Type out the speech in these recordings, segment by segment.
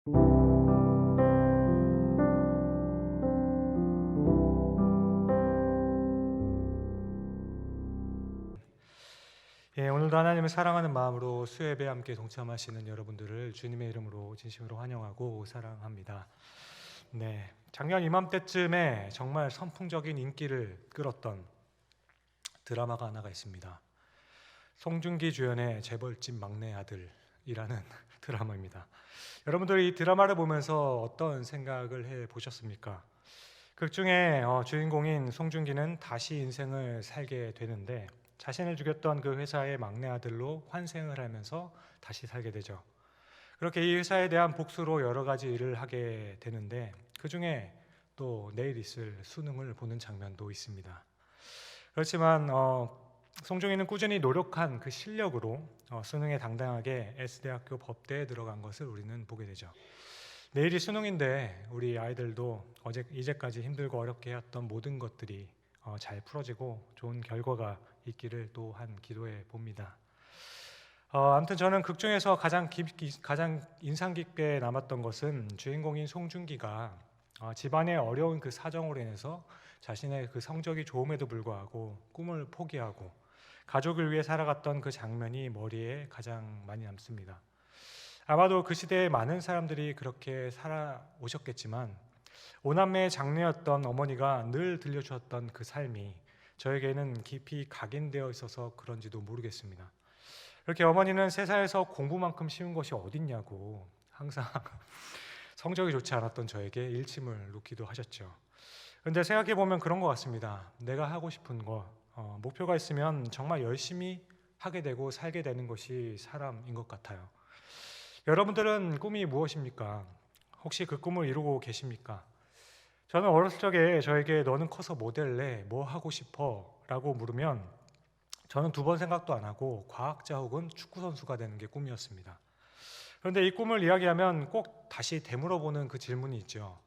오늘도 하나님을 사랑하는 마음으로 수예배에 함께 동참하시는 여러분들을 주님의 이름으로 진심으로 환영하고 사랑합니다. 네, 작년 이맘때쯤에 정말 선풍적인 인기를 끌었던 드라마가 하나가 있습니다. 송중기 주연의 재벌집 막내 아들이라는 드라마입니다. 여러분들이 이 드라마를 보면서 어떤 생각을 해보셨습니까? 극중에 주인공인 송중기는 다시 인생을 살게 되는데 자신을 죽였던 그 회사의 막내 아들로 환생을 하면서 다시 살게 되죠. 그렇게 이 회사에 대한 복수로 여러 가지 일을 하게 되는데 그 중에 또 내일 있을 수능을 보는 장면도 있습니다. 그렇지만 송중기는 꾸준히 노력한 그 실력으로 수능에 당당하게 S대학교 법대에 들어간 것을 우리는 보게 되죠. 내일이 수능인데 우리 아이들도 이제까지 힘들고 어렵게 해왔던 모든 것들이 잘 풀어지고 좋은 결과가 있기를 또한 기도해 봅니다. 아무튼 저는 극 중에서 가장 인상 깊게 남았던 것은 주인공인 송중기가 집안의 어려운 그 사정으로 인해서 자신의 그 성적이 좋음에도 불구하고 꿈을 포기하고 가족을 위해 살아갔던 그 장면이 머리에 가장 많이 남습니다. 아마도 그 시대에 많은 사람들이 그렇게 살아오셨겠지만 오남매의 장녀였던 어머니가 늘 들려주었던 그 삶이 저에게는 깊이 각인되어 있어서 그런지도 모르겠습니다. 이렇게 어머니는 세상에서 공부만큼 쉬운 것이 어딨냐고 항상 성적이 좋지 않았던 저에게 일침을 놓기도 하셨죠. 그런데 생각해보면 그런 것 같습니다. 내가 하고 싶은 거, 목표가 있으면 정말 열심히 하게 되고 살게 되는 것이 사람인 것 같아요. 여러분들은 꿈이 무엇입니까? 혹시 그 꿈을 이루고 계십니까? 저는 어렸을 적에 저에게 너는 커서 뭐 될래? 뭐 하고 싶어? 라고 물으면 저는 두 번 생각도 안 하고 과학자 혹은 축구 선수가 되는 게 꿈이었습니다. 그런데 이 꿈을 이야기하면 꼭 다시 되물어보는 그 질문이 있죠.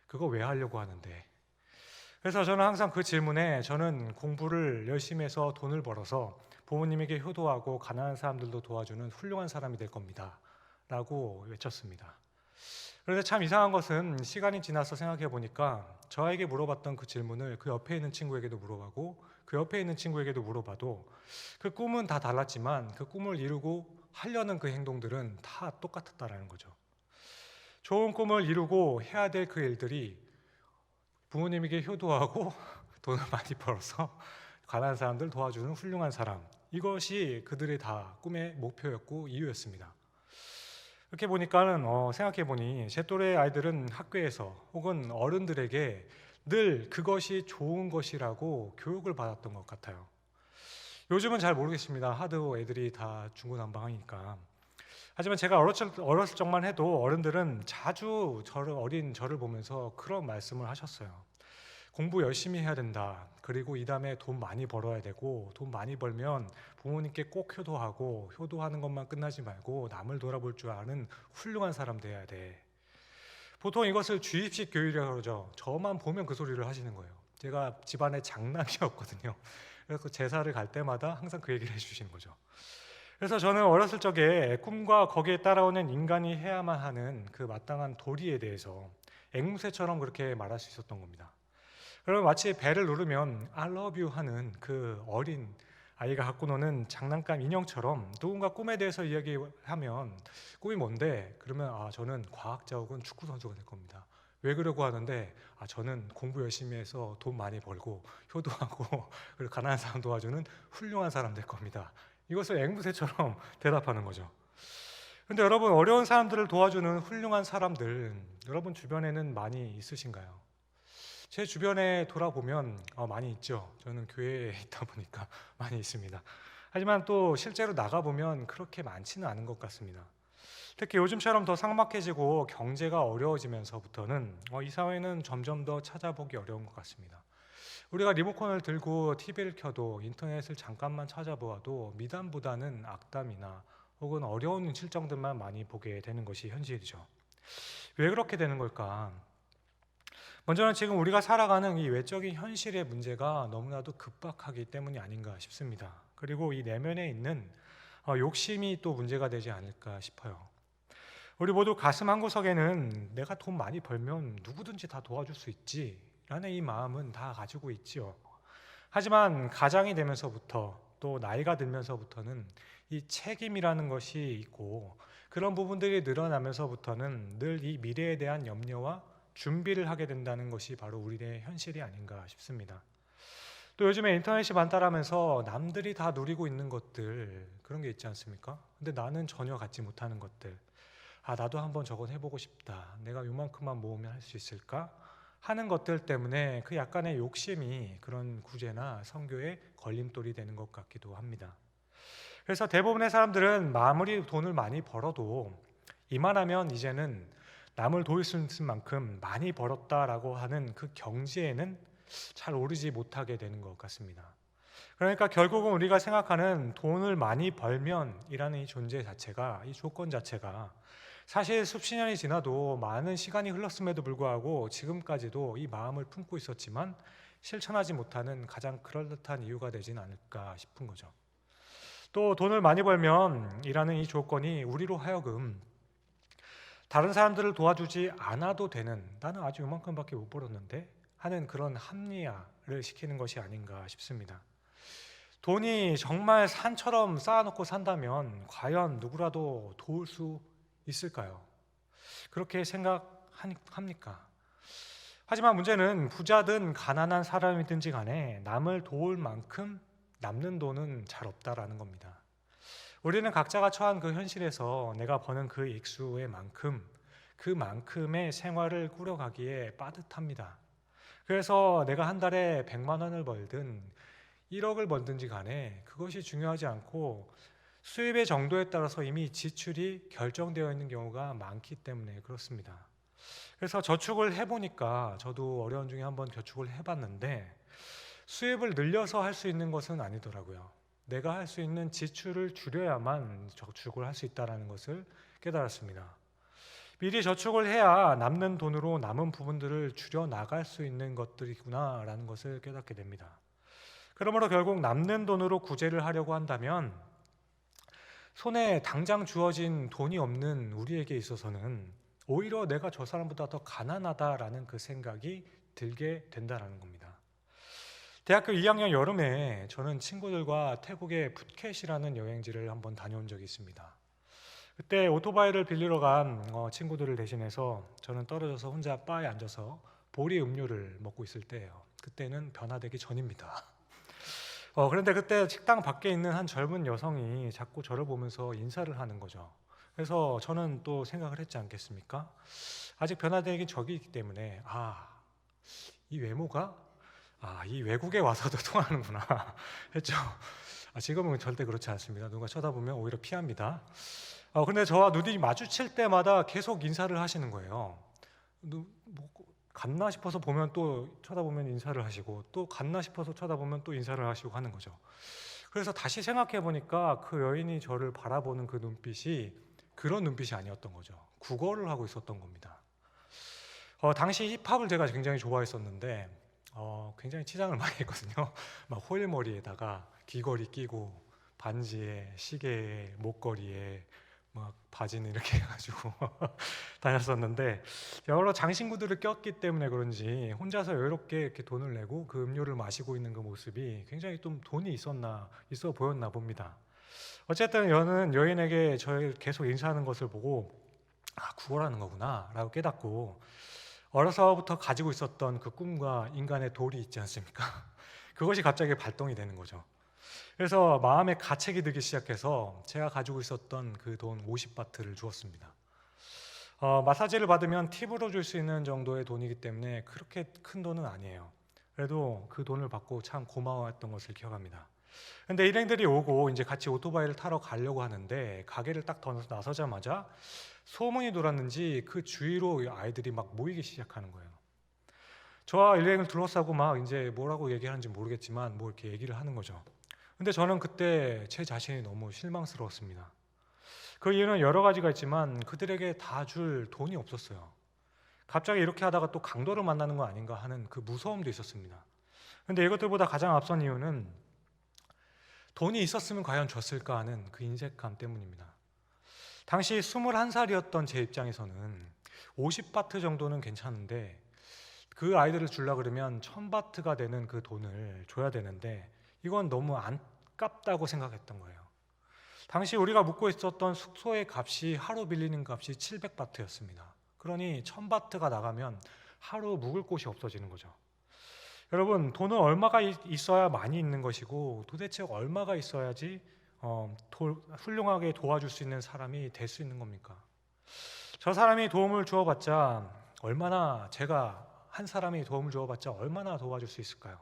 그거 왜 하려고 하는데? 그래서 저는 항상 그 질문에 저는 공부를 열심히 해서 돈을 벌어서 부모님에게 효도하고 가난한 사람들도 도와주는 훌륭한 사람이 될 겁니다. 라고 외쳤습니다. 그런데 참 이상한 것은 시간이 지나서 생각해 보니까 저에게 물어봤던 그 질문을 그 옆에 있는 친구에게도 물어보고 그 옆에 있는 친구에게도 물어봐도 그 꿈은 다 달랐지만 그 꿈을 이루고 하려는 그 행동들은 다 똑같았다라는 거죠. 좋은 꿈을 이루고 해야 될 그 일들이 부모님에게 효도하고 돈을 많이 벌어서 가난한 사람들 도와주는 훌륭한 사람, 이것이 그들의 다 꿈의 목표였고 이유였습니다. 이렇게 보니까는 생각해 보니 제 또래 아이들은 학교에서 혹은 어른들에게 늘 그것이 좋은 것이라고 교육을 받았던 것 같아요. 요즘은 잘 모르겠습니다. 하도 애들이 다 중구난방하니까. 하지만 제가 어렸을 적만 해도 어른들은 자주 어린 저를 보면서 그런 말씀을 하셨어요. 공부 열심히 해야 된다. 그리고 이 다음에 돈 많이 벌어야 되고 돈 많이 벌면 부모님께 꼭 효도하고 효도하는 것만 끝나지 말고 남을 돌아볼 줄 아는 훌륭한 사람 돼야 돼. 보통 이것을 주입식 교육이라고 그러죠. 저만 보면 그 소리를 하시는 거예요. 제가 집안의 장남이었거든요. 그래서 제사를 갈 때마다 항상 그 얘기를 해주시는 거죠. 그래서 저는 어렸을 적에 꿈과 거기에 따라오는 인간이 해야만 하는 그 마땅한 도리에 대해서 앵무새처럼 그렇게 말할 수 있었던 겁니다. 그러면 마치 배를 누르면 I love you 하는 그 어린 아이가 갖고 노는 장난감 인형처럼 누군가 꿈에 대해서 이야기하면 꿈이 뭔데? 그러면 저는 과학자 혹은 축구 선수가 될 겁니다. 왜 그러고 하는데 저는 공부 열심히 해서 돈 많이 벌고 효도하고 그리고 가난한 사람 도와주는 훌륭한 사람 될 겁니다. 이것을 앵무새처럼 대답하는 거죠. 근데 여러분, 어려운 사람들을 도와주는 훌륭한 사람들 여러분 주변에는 많이 있으신가요? 제 주변에 돌아보면 많이 있죠. 저는 교회에 있다 보니까 많이 있습니다. 하지만 또 실제로 나가보면 그렇게 많지는 않은 것 같습니다. 특히 요즘처럼 더 삭막해지고 경제가 어려워지면서부터는 이 사회는 점점 더 찾아보기 어려운 것 같습니다. 우리가 리모컨을 들고 TV를 켜도 인터넷을 잠깐만 찾아보아도 미담보다는 악담이나 혹은 어려운 실정들만 많이 보게 되는 것이 현실이죠. 왜 그렇게 되는 걸까? 먼저는 지금 우리가 살아가는 이 외적인 현실의 문제가 너무나도 급박하기 때문이 아닌가 싶습니다. 그리고 이 내면에 있는 욕심이 또 문제가 되지 않을까 싶어요. 우리 모두 가슴 한구석에는 내가 돈 많이 벌면 누구든지 다 도와줄 수 있지 라는 이 마음은 다 가지고 있지요. 하지만 가장이 되면서부터 또 나이가 들면서부터는 이 책임이라는 것이 있고 그런 부분들이 늘어나면서부터는 늘 이 미래에 대한 염려와 준비를 하게 된다는 것이 바로 우리의 현실이 아닌가 싶습니다. 또 요즘에 인터넷이 발달하면서 남들이 다 누리고 있는 것들 그런 게 있지 않습니까? 근데 나는 전혀 갖지 못하는 것들, 나도 한번 저건 해보고 싶다, 내가 요만큼만 모으면 할 수 있을까 하는 것들 때문에 그 약간의 욕심이 그런 구제나 선교의 걸림돌이 되는 것 같기도 합니다. 그래서 대부분의 사람들은 아무리 돈을 많이 벌어도 이만하면 이제는 남을 도울 수 있을 만큼 많이 벌었다라고 하는 그 경지에는 잘 오르지 못하게 되는 것 같습니다. 그러니까 결국은 우리가 생각하는 돈을 많이 벌면이라는 이 존재 자체가, 이 조건 자체가 사실 수십 년이 지나도 많은 시간이 흘렀음에도 불구하고 지금까지도 이 마음을 품고 있었지만 실천하지 못하는 가장 그럴듯한 이유가 되진 않을까 싶은 거죠. 또 돈을 많이 벌면 이라는 이 조건이 우리로 하여금 다른 사람들을 도와주지 않아도 되는, 나는 아직 요만큼밖에 못 벌었는데 하는 그런 합리화를 시키는 것이 아닌가 싶습니다. 돈이 정말 산처럼 쌓아놓고 산다면 과연 누구라도 도울 수 있을까요? 그렇게 생각합니까? 하지만 문제는 부자든 가난한 사람이든지 간에 남을 도울 만큼 남는 돈은 잘 없다라는 겁니다. 우리는 각자가 처한 그 현실에서 내가 버는 그 액수의 만큼 그만큼의 생활을 꾸려가기에 빠듯합니다. 그래서 내가 한 달에 100만 원을 벌든 1억을 벌든지 간에 그것이 중요하지 않고 수입의 정도에 따라서 이미 지출이 결정되어 있는 경우가 많기 때문에 그렇습니다. 그래서 저축을 해보니까 저도 어려운 중에 한번 저축을 해봤는데 수입을 늘려서 할 수 있는 것은 아니더라고요. 내가 할 수 있는 지출을 줄여야만 저축을 할 수 있다는 것을 깨달았습니다. 미리 저축을 해야 남는 돈으로 남은 부분들을 줄여 나갈 수 있는 것들이구나라는 것을 깨닫게 됩니다. 그러므로 결국 남는 돈으로 구제를 하려고 한다면 손에 당장 주어진 돈이 없는 우리에게 있어서는 오히려 내가 저 사람보다 더 가난하다라는 그 생각이 들게 된다는 겁니다. 대학교 2학년 여름에 저는 친구들과 태국의 푸켓이라는 여행지를 한번 다녀온 적이 있습니다. 그때 오토바이를 빌리러 간 친구들을 대신해서 저는 떨어져서 혼자 바에 앉아서 보리 음료를 먹고 있을 때예요. 그때는 변화되기 전입니다. 그런데 그때 식당 밖에 있는 한 젊은 여성이 자꾸 저를 보면서 인사를 하는 거죠. 그래서 저는 또 생각을 했지 않겠습니까? 아직 변화되기 전이기 때문에 이 외모가 이 외국에 와서도 통하는구나 했죠. 지금은 절대 그렇지 않습니다. 누가 쳐다보면 오히려 피합니다. 근데 저와 눈이 마주칠 때마다 계속 인사를 하시는 거예요. 갔나 싶어서 보면 또 쳐다보면 인사를 하시고 또 갔나 싶어서 쳐다보면 또 인사를 하시고 하는 거죠. 그래서 다시 생각해 보니까 그 여인이 저를 바라보는 그 눈빛이 그런 눈빛이 아니었던 거죠. 구걸을 하고 있었던 겁니다. 당시 힙합을 제가 굉장히 좋아했었는데 굉장히 치장을 많이 했거든요. 막 호일머리에다가 귀걸이 끼고 반지에 시계에 목걸이에 막 바지는 이렇게 해가지고 다녔었는데 여러 장신구들을 꼈기 때문에 그런지 혼자서 여유롭게 이렇게 돈을 내고 그 음료를 마시고 있는 그 모습이 굉장히 좀 돈이 있어 보였나 봅니다. 어쨌든 여인에게 저를 계속 인사하는 것을 보고 구걸하는 거구나 라고 깨닫고 어려서부터 가지고 있었던 그 꿈과 인간의 도리 있지 않습니까? 그것이 갑자기 발동이 되는 거죠. 그래서 마음에 가책이 들기 시작해서 제가 가지고 있었던 그 돈 50바트를 주었습니다. 마사지를 받으면 팁으로 줄 수 있는 정도의 돈이기 때문에 그렇게 큰 돈은 아니에요. 그래도 그 돈을 받고 참 고마워했던 것을 기억합니다. 근데 일행들이 오고 이제 같이 오토바이를 타러 가려고 하는데 가게를 딱 나서자마자 소문이 돌았는지 그 주위로 아이들이 막 모이기 시작하는 거예요. 저와 일행을 둘러싸고 막 이제 뭐라고 얘기하는지 모르겠지만 뭐 이렇게 얘기를 하는 거죠. 근데 저는 그때 제 자신이 너무 실망스러웠습니다. 그 이유는 여러 가지가 있지만 그들에게 다 줄 돈이 없었어요. 갑자기 이렇게 하다가 또 강도를 만나는 거 아닌가 하는 그 무서움도 있었습니다. 근데 이것들보다 가장 앞선 이유는 돈이 있었으면 과연 줬을까 하는 그 인색감 때문입니다. 당시 21살이었던 제 입장에서는 50바트 정도는 괜찮은데 그 아이들을 주려 그러면 1000바트가 되는 그 돈을 줘야 되는데 이건 너무 아깝다고 생각했던 거예요. 당시 우리가 묵고 있었던 숙소의 값이 하루 빌리는 값이 700바트였습니다. 그러니 1000바트가 나가면 하루 묵을 곳이 없어지는 거죠. 여러분, 돈은 얼마가 있어야 많이 있는 것이고 도대체 얼마가 있어야지 훌륭하게 도와줄 수 있는 사람이 될 수 있는 겁니까? 저 사람이 도움을 주어봤자 제가 한 사람이 도움을 주어봤자 얼마나 도와줄 수 있을까요?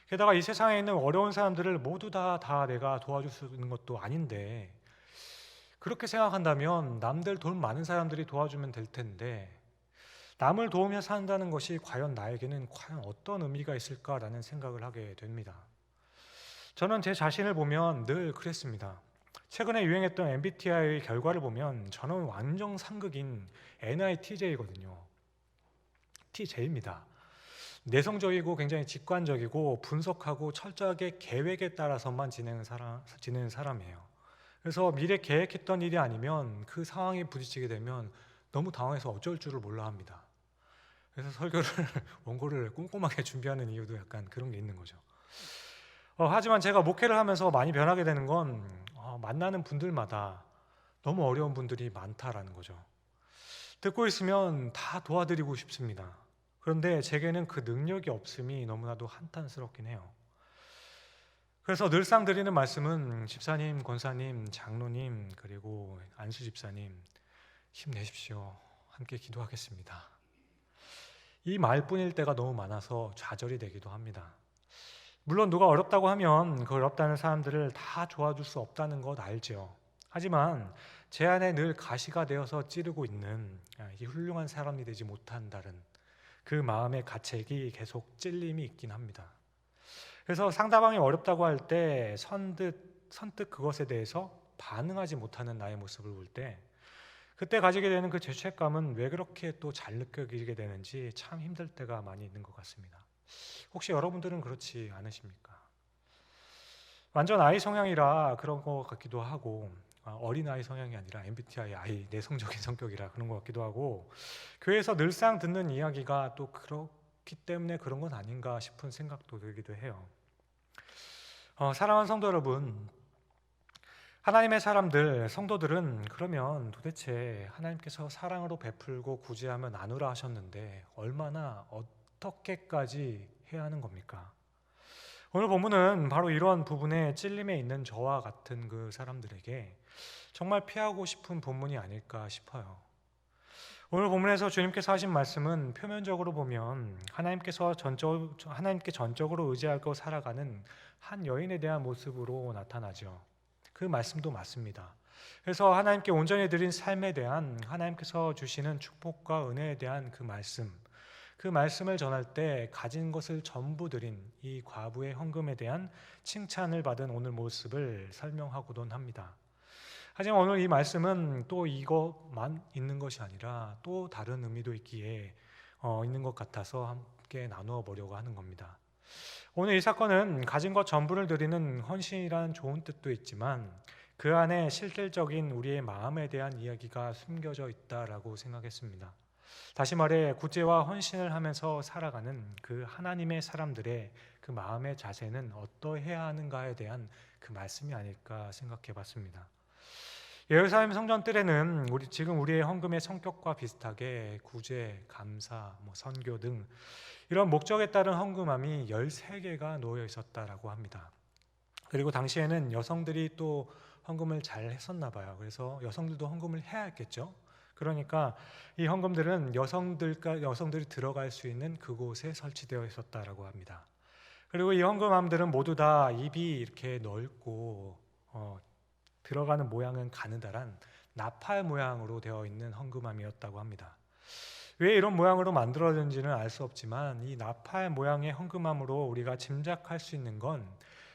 게다가 이 세상에 있는 어려운 사람들을 모두 다 내가 도와줄 수 있는 것도 아닌데 그렇게 생각한다면 남들 돈 많은 사람들이 도와주면 될 텐데 남을 도우며 산다는 것이 과연 나에게는 어떤 의미가 있을까라는 생각을 하게 됩니다. 저는 제 자신을 보면 늘 그랬습니다. 최근에 유행했던 MBTI 결과를 보면 저는 완전 상극인 NITJ거든요. TJ입니다. 내성적이고 굉장히 직관적이고 분석하고 철저하게 계획에 따라서만 지내는 사람이에요. 그래서 미래 계획했던 일이 아니면 그 상황에 부딪히게 되면 너무 당황해서 어쩔 줄을 몰라 합니다. 그래서 설교를 원고를 꼼꼼하게 준비하는 이유도 약간 그런 게 있는 거죠. 하지만 제가 목회를 하면서 많이 변하게 되는 건 만나는 분들마다 너무 어려운 분들이 많다라는 거죠. 듣고 있으면 다 도와드리고 싶습니다. 그런데 제게는 그 능력이 없음이 너무나도 한탄스럽긴 해요. 그래서 늘상 드리는 말씀은 집사님, 권사님, 장로님, 그리고 안수 집사님 힘내십시오. 함께 기도하겠습니다. 이 말뿐일 때가 너무 많아서 좌절이 되기도 합니다. 물론 누가 어렵다고 하면 그 어렵다는 사람들을 다 도와줄 수 없다는 것 알죠. 하지만 제 안에 늘 가시가 되어서 찌르고 있는 이 훌륭한 사람이 되지 못한다는 그 마음의 가책이 계속 찔림이 있긴 합니다. 그래서 상대방이 어렵다고 할 때 선뜻 그것에 대해서 반응하지 못하는 나의 모습을 볼 때 그때 가지게 되는 그 죄책감은 왜 그렇게 또 잘 느껴지게 되는지 참 힘들 때가 많이 있는 것 같습니다. 혹시 여러분들은 그렇지 않으십니까? 완전 아이 성향이라 그런 것 같기도 하고 어린아이 성향이 아니라 MBTI 아이 내성적인 성격이라 그런 것 같기도 하고 교회에서 늘상 듣는 이야기가 또 그렇기 때문에 그런 건 아닌가 싶은 생각도 들기도 해요. 사랑하는 성도 여러분, 하나님의 사람들, 성도들은 그러면 도대체 하나님께서 사랑으로 베풀고 구제하며 나누라 하셨는데 얼마나 어떻게까지 해야 하는 겁니까? 오늘 본문은 바로 이런 부분에 찔림에 있는 저와 같은 그 사람들에게 정말 피하고 싶은 본문이 아닐까 싶어요. 오늘 본문에서 주님께서 하신 말씀은 표면적으로 보면 하나님께 전적으로 의지하고 살아가는 한 여인에 대한 모습으로 나타나죠. 그 말씀도 맞습니다. 그래서 하나님께 온전히 드린 삶에 대한 하나님께서 주시는 축복과 은혜에 대한 그 말씀을 전할 때 가진 것을 전부 드린 이 과부의 헌금에 대한 칭찬을 받은 오늘 모습을 설명하고도 합니다. 하지만 오늘 이 말씀은 또 이것만 있는 것이 아니라 또 다른 의미도 있기에 있는 것 같아서 함께 나누어 보려고 하는 겁니다. 오늘 이 사건은 가진 것 전부를 드리는 헌신이라는 좋은 뜻도 있지만 그 안에 실질적인 우리의 마음에 대한 이야기가 숨겨져 있다라고 생각했습니다. 다시 말해 구제와 헌신을 하면서 살아가는 그 하나님의 사람들의 그 마음의 자세는 어떠해야 하는가에 대한 그 말씀이 아닐까 생각해 봤습니다. 예루살렘 성전 뜰에는 지금 우리의 헌금의 성격과 비슷하게 구제, 감사, 선교 등 이런 목적에 따른 헌금함이 13개가 놓여 있었다라고 합니다. 그리고 당시에는 여성들이 또 헌금을 잘 했었나 봐요. 그래서 여성들도 헌금을 해야 했겠죠. 그러니까 이 헌금들은 여성들이 들어갈 수 있는 그곳에 설치되어 있었다라고 합니다. 그리고 이 헌금함들은 모두 다 입이 이렇게 넓고 들어가는 모양은 가느다란 나팔 모양으로 되어 있는 헌금함이었다고 합니다. 왜 이런 모양으로 만들어졌는지는 알 수 없지만 이 나팔 모양의 헌금함으로 우리가 짐작할 수 있는 건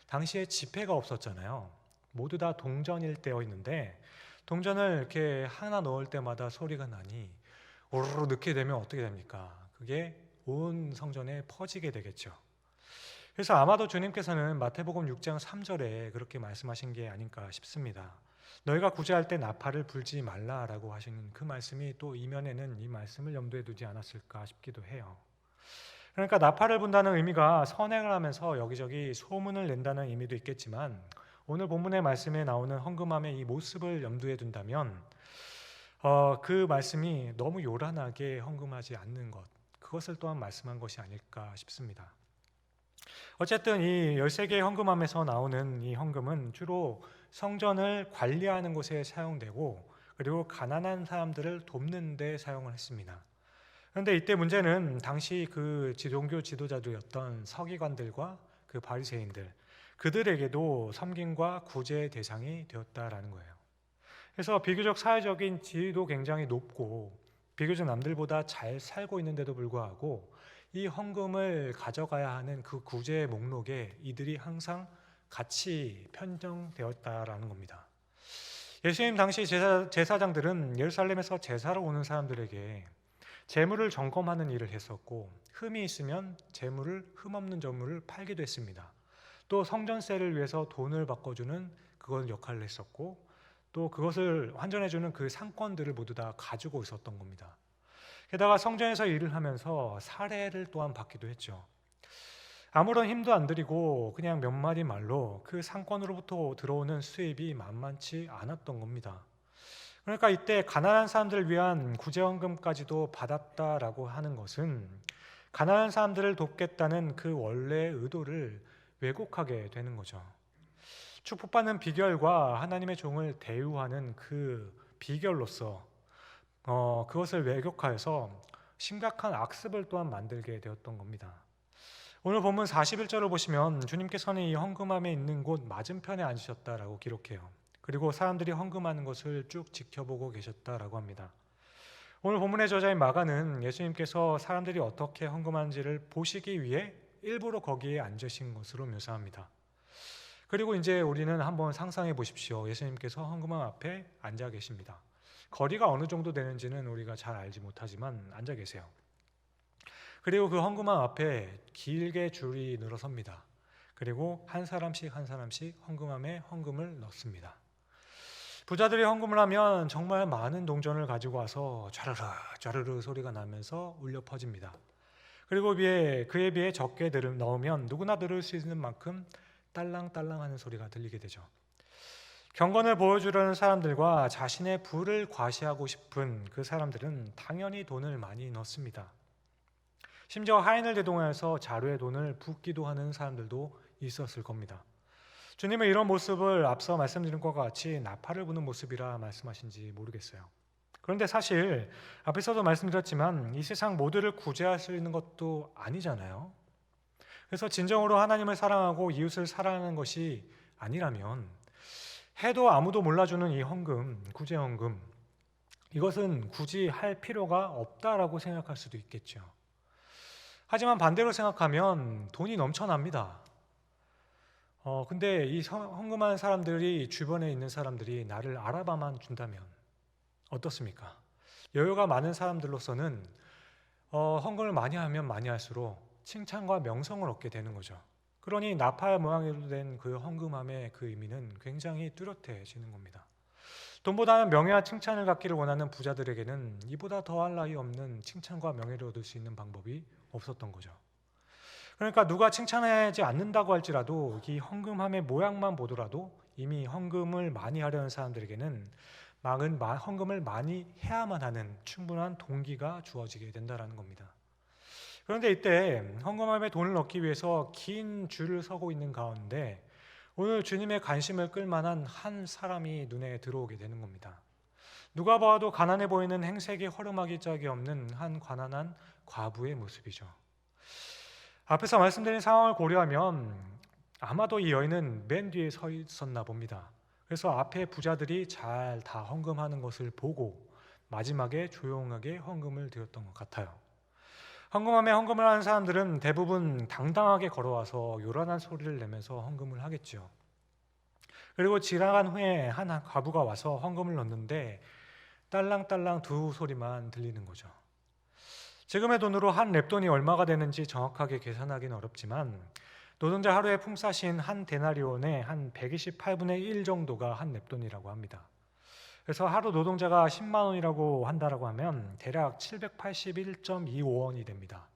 당시에 지폐가 없었잖아요. 모두 다 동전일 때어 있는데 동전을 이렇게 하나 넣을 때마다 소리가 나니 오르르 넣게 되면 어떻게 됩니까? 그게 온 성전에 퍼지게 되겠죠. 그래서 아마도 주님께서는 마태복음 6장 3절에 그렇게 말씀하신 게 아닐까 싶습니다. 너희가 구제할 때 나팔을 불지 말라라고 하시는 그 말씀이 또 이면에는 이 말씀을 염두에 두지 않았을까 싶기도 해요. 그러니까 나팔을 분다는 의미가 선행을 하면서 여기저기 소문을 낸다는 의미도 있겠지만, 오늘 본문의 말씀에 나오는 헌금함의 이 모습을 염두에 둔다면 그 말씀이 너무 요란하게 헌금하지 않는 것, 그것을 또한 말씀한 것이 아닐까 싶습니다. 어쨌든 이 13개의 헌금함에서 나오는 이 헌금은 주로 성전을 관리하는 곳에 사용되고, 그리고 가난한 사람들을 돕는 데 사용을 했습니다. 그런데 이때 문제는 당시 그 종교 지도자들이었던 서기관들과 그 바리새인들, 그들에게도 섬김과 구제의 대상이 되었다라는 거예요. 그래서 비교적 사회적인 지위도 굉장히 높고 비교적 남들보다 잘 살고 있는데도 불구하고 이 헌금을 가져가야 하는 그 구제의 목록에 이들이 항상 같이 편정되었다라는 겁니다. 예수님 당시 제사장들은 예루살렘에서 제사로 오는 사람들에게 재물을 점검하는 일을 했었고, 흠이 있으면 재물을, 흠없는 재물을 팔기도 했습니다. 또 성전세를 위해서 돈을 바꿔주는 그건 역할을 했었고, 또 그것을 환전해주는 그 상권들을 모두 다 가지고 있었던 겁니다. 게다가 성전에서 일을 하면서 사례를 또한 받기도 했죠. 아무런 힘도 안 들이고 그냥 몇 마디 말로 그 상권으로부터 들어오는 수입이 만만치 않았던 겁니다. 그러니까 이때 가난한 사람들을 위한 구제헌금까지도 받았다라고 하는 것은 가난한 사람들을 돕겠다는 그 원래의 의도를 왜곡하게 되는 거죠. 축복받는 비결과 하나님의 종을 대우하는 그 비결로서 그것을 왜곡하여서 심각한 악습을 또한 만들게 되었던 겁니다. 오늘 본문 41절을 보시면 주님께서는 이 헌금함에 있는 곳 맞은편에 앉으셨다라고 기록해요. 그리고 사람들이 헌금하는 것을 쭉 지켜보고 계셨다라고 합니다. 오늘 본문의 저자인 마가는 예수님께서 사람들이 어떻게 헌금하는지를 보시기 위해 일부러 거기에 앉으신 것으로 묘사합니다. 그리고 이제 우리는 한번 상상해 보십시오. 예수님께서 헌금함 앞에 앉아 계십니다. 거리가 어느 정도 되는지는 우리가 잘 알지 못하지만 앉아 계세요. 그리고 그 헌금함 앞에 길게 줄이 늘어섭니다. 그리고 한 사람씩 헌금함에 헌금을 넣습니다. 부자들이 헌금을 하면 정말 많은 동전을 가지고 와서 쫘르르 쫘르르 소리가 나면서 울려 퍼집니다. 그리고 그에 비해 적게 넣으면 누구나 들을 수 있는 만큼 딸랑딸랑 하는 소리가 들리게 되죠. 경건을 보여주려는 사람들과 자신의 부를 과시하고 싶은 그 사람들은 당연히 돈을 많이 넣습니다. 심지어 하인을 대동하여서 자루에 돈을 붓기도 하는 사람들도 있었을 겁니다. 주님은 이런 모습을 앞서 말씀드린 것과 같이 나팔을 부는 모습이라 말씀하신지 모르겠어요. 그런데 사실 앞에서도 말씀드렸지만 이 세상 모두를 구제할 수 있는 것도 아니잖아요. 그래서 진정으로 하나님을 사랑하고 이웃을 사랑하는 것이 아니라면 해도 아무도 몰라주는 이 헌금, 구제 헌금, 이것은 굳이 할 필요가 없다라고 생각할 수도 있겠죠. 하지만 반대로 생각하면 돈이 넘쳐납니다. 근데 이 헌금하는 사람들이, 주변에 있는 사람들이 나를 알아봐만 준다면 어떻습니까? 여유가 많은 사람들로서는 헌금을 많이 하면 많이 할수록 칭찬과 명성을 얻게 되는 거죠. 그러니 나팔 모양으로 된 그 헌금함의 그 의미는 굉장히 뚜렷해지는 겁니다. 돈보다는 명예와 칭찬을 갖기를 원하는 부자들에게는 이보다 더할 나위 없는 칭찬과 명예를 얻을 수 있는 방법이 없었던 거죠. 그러니까 누가 칭찬하지 않는다고 할지라도 이 헌금함의 모양만 보더라도 이미 헌금을 많이 하려는 사람들에게는 헌금을 많이 해야만 하는 충분한 동기가 주어지게 된다는 겁니다. 그런데 이때 헌금함에 돈을 넣기 위해서 긴 줄을 서고 있는 가운데 오늘 주님의 관심을 끌만한 한 사람이 눈에 들어오게 되는 겁니다. 누가 봐도 가난해 보이는 행색이 허름하기 짝이 없는 한 가난한 과부의 모습이죠. 앞에서 말씀드린 상황을 고려하면 아마도 이 여인은 맨 뒤에 서 있었나 봅니다. 그래서 앞에 부자들이 잘 다 헌금하는 것을 보고 마지막에 조용하게 헌금을 드렸던 것 같아요. 헌금함에 헌금을 하는 사람들은 대부분 당당하게 걸어와서 요란한 소리를 내면서 헌금을 하겠죠. 그리고 지나간 후에 한 과부가 와서 헌금을 넣는데 딸랑딸랑 두 소리만 들리는 거죠. 지금의 돈으로 한 렙돈이 얼마가 되는지 정확하게 계산하기는 어렵지만 노동자 하루에 품삯인 한 데나리온의 한 128분의 1 정도가 한 렙돈이라고 합니다. 그래서 하루 노동자가 10만 원이라고 한다라고 하면 대략 781.25원이 됩니다.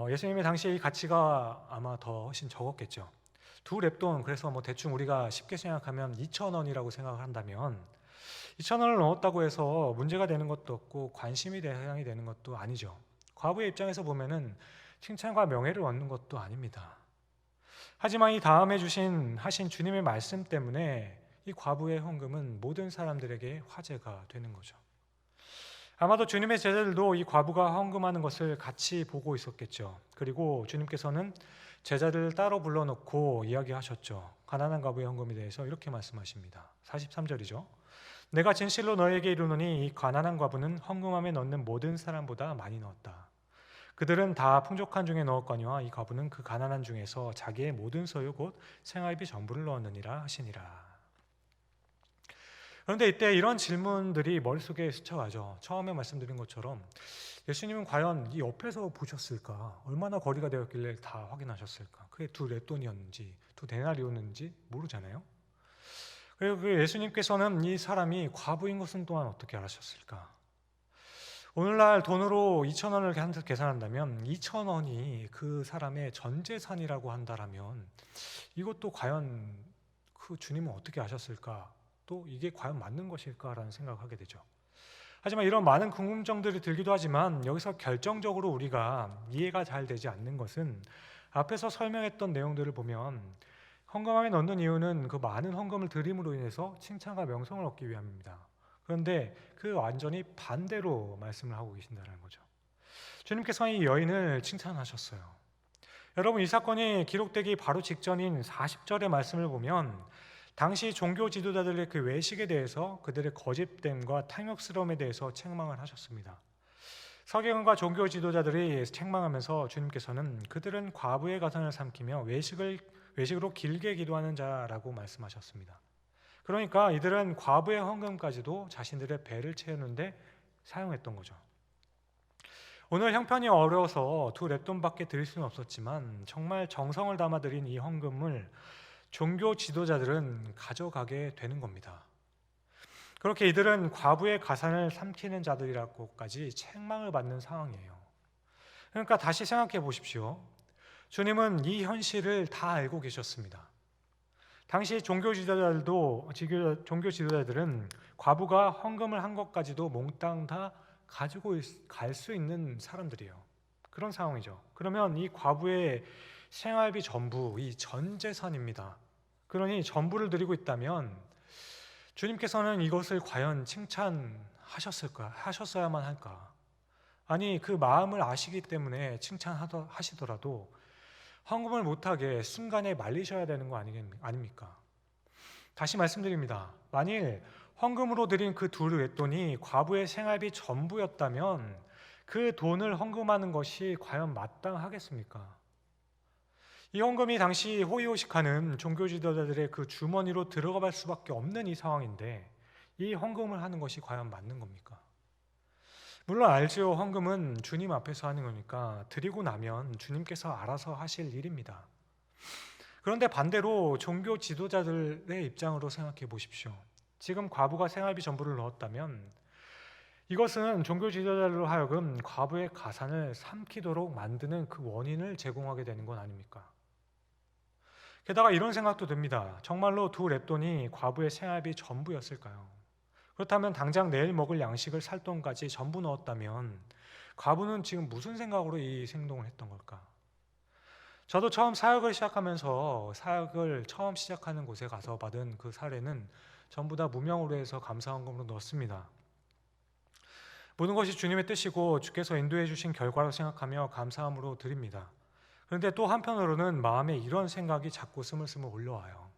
예수님의 당시에 이 가치가 아마 더 훨씬 적었겠죠. 두 렙돈, 그래서 대충 우리가 쉽게 생각하면 2,000원이라고 생각한다면 2,000원을 넣었다고 해서 문제가 되는 것도 없고 관심이 대상이 되는 것도 아니죠. 과부의 입장에서 보면은 칭찬과 명예를 얻는 것도 아닙니다. 하지만 이 다음에 하신 주님의 말씀 때문에 이 과부의 헌금은 모든 사람들에게 화제가 되는 거죠. 아마도 주님의 제자들도 이 과부가 헌금하는 것을 같이 보고 있었겠죠. 그리고 주님께서는 제자들을 따로 불러놓고 이야기하셨죠. 가난한 과부의 헌금에 대해서 이렇게 말씀하십니다. 43절이죠. 내가 진실로 너에게 이르노니 이 가난한 과부는 헌금함에 넣는 모든 사람보다 많이 넣었다. 그들은 다 풍족한 중에 넣었거니와 이 과부는 그 가난한 중에서 자기의 모든 소유 곧 생활비 전부를 넣었느니라 하시니라. 그런데 이때 이런 질문들이 머릿속에 스쳐가죠. 처음에 말씀드린 것처럼 예수님은 과연 이 옆에서 보셨을까? 얼마나 거리가 되었길래 다 확인하셨을까? 그게 두 렙돈이었는지 두 데나리온인지 모르잖아요. 그리고 예수님께서는 이 사람이 과부인 것은 또한 어떻게 알았을까? 오늘날 돈으로 2,000원을 계산한다면 2,000원이 그 사람의 전 재산이라고 한다면 이것도 과연 그 주님은 어떻게 아셨을까? 또 이게 과연 맞는 것일까라는 생각을 하게 되죠. 하지만 이런 많은 궁금증들이 들기도 하지만 여기서 결정적으로 우리가 이해가 잘 되지 않는 것은 앞에서 설명했던 내용들을 보면 헌금함에 넣는 이유는 그 많은 헌금을 드림으로 인해서 칭찬과 명성을 얻기 위함입니다. 그런데 그 완전히 반대로 말씀을 하고 계신다는 거죠. 주님께서 이 여인을 칭찬하셨어요. 여러분, 이 사건이 기록되기 바로 직전인 40절의 말씀을 보면 당시 종교 지도자들의 그 외식에 대해서 그들의 거짓됨과 탐욕스러움에 대해서 책망을 하셨습니다. 서기관과 종교 지도자들이 책망하면서 주님께서는 그들은 과부의 가산을 삼키며 외식으로 길게 기도하는 자라고 말씀하셨습니다. 그러니까 이들은 과부의 헌금까지도 자신들의 배를 채우는데 사용했던 거죠. 오늘 형편이 어려워서 두 렙돈밖에 드릴 수는 없었지만 정말 정성을 담아 드린 이 헌금을 종교 지도자들은 가져가게 되는 겁니다. 그렇게 이들은 과부의 가산을 삼키는 자들이라고까지 책망을 받는 상황이에요. 그러니까 다시 생각해 보십시오. 주님은 이 현실을 다 알고 계셨습니다. 당시 종교 지도자들은 과부가 헌금을 한 것까지도 몽땅 다 가지고 갈 수 있는 사람들이에요. 그런 상황이죠. 그러면 이 과부의 생활비 전부, 이 전 재산입니다. 그러니 전부를 드리고 있다면 주님께서는 이것을 과연 칭찬하셨을까? 하셨어야만 할까? 아니, 그 마음을 아시기 때문에 칭찬하시더라도 헌금을 못하게 순간에 말리셔야 되는 거 아닙니까? 다시 말씀드립니다. 만일 헌금으로 드린 그 두 렛돈이 과부의 생활비 전부였다면 그 돈을 헌금하는 것이 과연 마땅하겠습니까? 이 헌금이 당시 호의호식하는 종교 지도자들의 그 주머니로 들어갈 수밖에 없는 이 상황인데 이 헌금을 하는 것이 과연 맞는 겁니까? 물론 알죠. 헌금은 주님 앞에서 하는 거니까 드리고 나면 주님께서 알아서 하실 일입니다. 그런데 반대로 종교 지도자들의 입장으로 생각해 보십시오. 지금 과부가 생활비 전부를 넣었다면 이것은 종교 지도자로 하여금 과부의 가산을 삼키도록 만드는 그 원인을 제공하게 되는 건 아닙니까? 게다가 이런 생각도 듭니다. 정말로 두 렙돈이 과부의 생활비 전부였을까요? 그렇다면 당장 내일 먹을 양식을 살 돈까지 전부 넣었다면 과부는 지금 무슨 생각으로 이 행동을 했던 걸까? 저도 처음 사역을 시작하면서 사역을 처음 시작하는 곳에 가서 받은 그 사례는 전부 다 무명으로 해서 감사헌금으로 넣습니다. 모든 것이 주님의 뜻이고 주께서 인도해 주신 결과로 생각하며 감사함으로 드립니다. 그런데 또 한편으로는 마음에 이런 생각이 자꾸 스물스물 올라와요.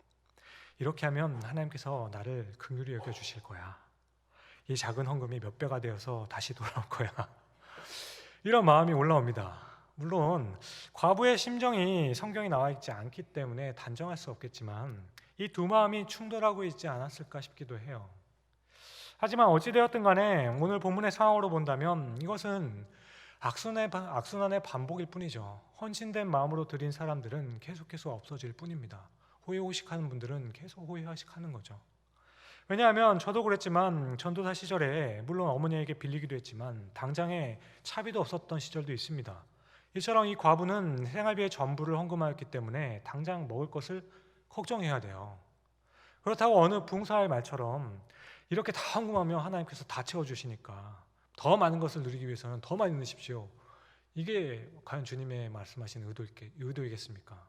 이렇게 하면 하나님께서 나를 긍휼히 여겨주실 거야. 이 작은 헌금이 몇 배가 되어서 다시 돌아올 거야. 이런 마음이 올라옵니다. 물론 과부의 심정이 성경에 나와 있지 않기 때문에 단정할 수 없겠지만 이 두 마음이 충돌하고 있지 않았을까 싶기도 해요. 하지만 어찌되었든 간에 오늘 본문의 상황으로 본다면 이것은 악순환의 반복일 뿐이죠. 헌신된 마음으로 드린 사람들은 계속해서 없어질 뿐입니다. 호의호식하는 분들은 계속 호의호식하는 거죠. 왜냐하면 저도 그랬지만 전도사 시절에 물론 어머니에게 빌리기도 했지만 당장에 차비도 없었던 시절도 있습니다. 이처럼 이 과부는 생활비의 전부를 헌금하였기 때문에 당장 먹을 것을 걱정해야 돼요. 그렇다고 어느 붕사의 말처럼 이렇게 다 헌금하면 하나님께서 다 채워주시니까 더 많은 것을 누리기 위해서는 더 많이 넣으십시오. 이게 과연 주님의 말씀하신 의도이겠습니까?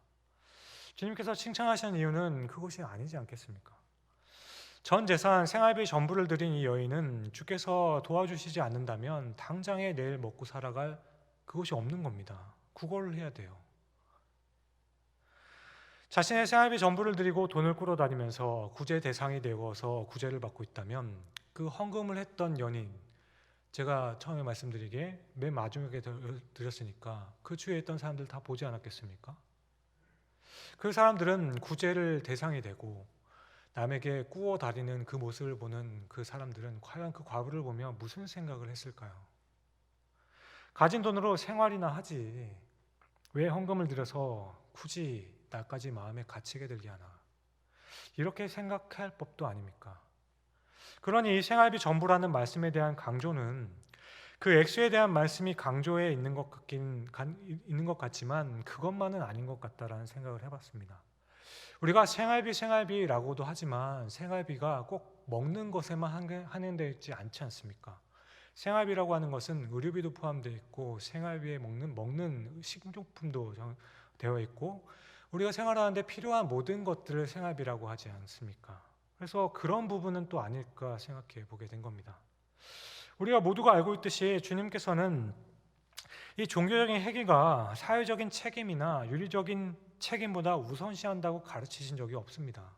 주님께서 칭찬하시는 이유는 그것이 아니지 않겠습니까? 전 재산 생활비 전부를 드린 이 여인은 주께서 도와주시지 않는다면 당장에 내일 먹고 살아갈 그것이 없는 겁니다. 구걸을 해야 돼요. 자신의 생활비 전부를 드리고 돈을 끌어다니면서 구제 대상이 되어서 구제를 받고 있다면 그 헌금을 했던 연인, 제가 처음에 말씀드리기에 맨 마지막에 드렸으니까 그 주위에 있던 사람들 다 보지 않았겠습니까? 그 사람들은 구제를 대상이 되고 남에게 꾸어 다니는 그 모습을 보는 그 사람들은 과연 그 과부를 보며 무슨 생각을 했을까요? 가진 돈으로 생활이나 하지 왜 헌금을 들여서 굳이 나까지 마음에 갇히게 들게 하나, 이렇게 생각할 법도 아닙니까? 그러니 이 생활비 전부라는 말씀에 대한 강조는 그 액수에 대한 말씀이 강조해 있는 것 같지만 그것만은 아닌 것 같다라는 생각을 해봤습니다. 우리가 생활비라고도 하지만 생활비가 꼭 먹는 것에만 한정되어 있지 않지 않습니까? 생활비라고 하는 것은 의료비도 포함되어 있고 생활비에 먹는 식료품도 되어 있고 우리가 생활하는데 필요한 모든 것들을 생활비라고 하지 않습니까? 그래서 그런 부분은 또 아닐까 생각해 보게 된 겁니다. 우리가 모두가 알고 있듯이 주님께서는 이 종교적인 행위가 사회적인 책임이나 윤리적인 책임보다 우선시한다고 가르치신 적이 없습니다.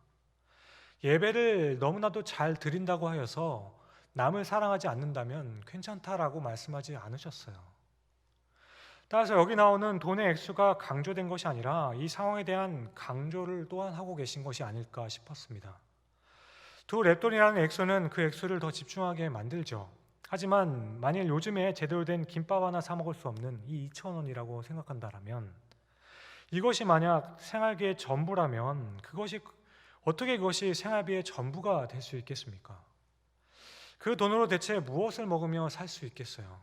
예배를 너무나도 잘 드린다고 하여서 남을 사랑하지 않는다면 괜찮다라고 말씀하지 않으셨어요. 따라서 여기 나오는 돈의 액수가 강조된 것이 아니라 이 상황에 대한 강조를 또한 하고 계신 것이 아닐까 싶었습니다. 두 랩돈이라는 액수는 그 액수를 더 집중하게 만들죠. 하지만 만일 요즘에 제대로 된 김밥 하나 사 먹을 수 없는 이 2,000원이라고 생각한다면, 이것이 만약 생활비의 전부라면 어떻게 그것이 생활비의 전부가 될 수 있겠습니까? 그 돈으로 대체 무엇을 먹으며 살 수 있겠어요?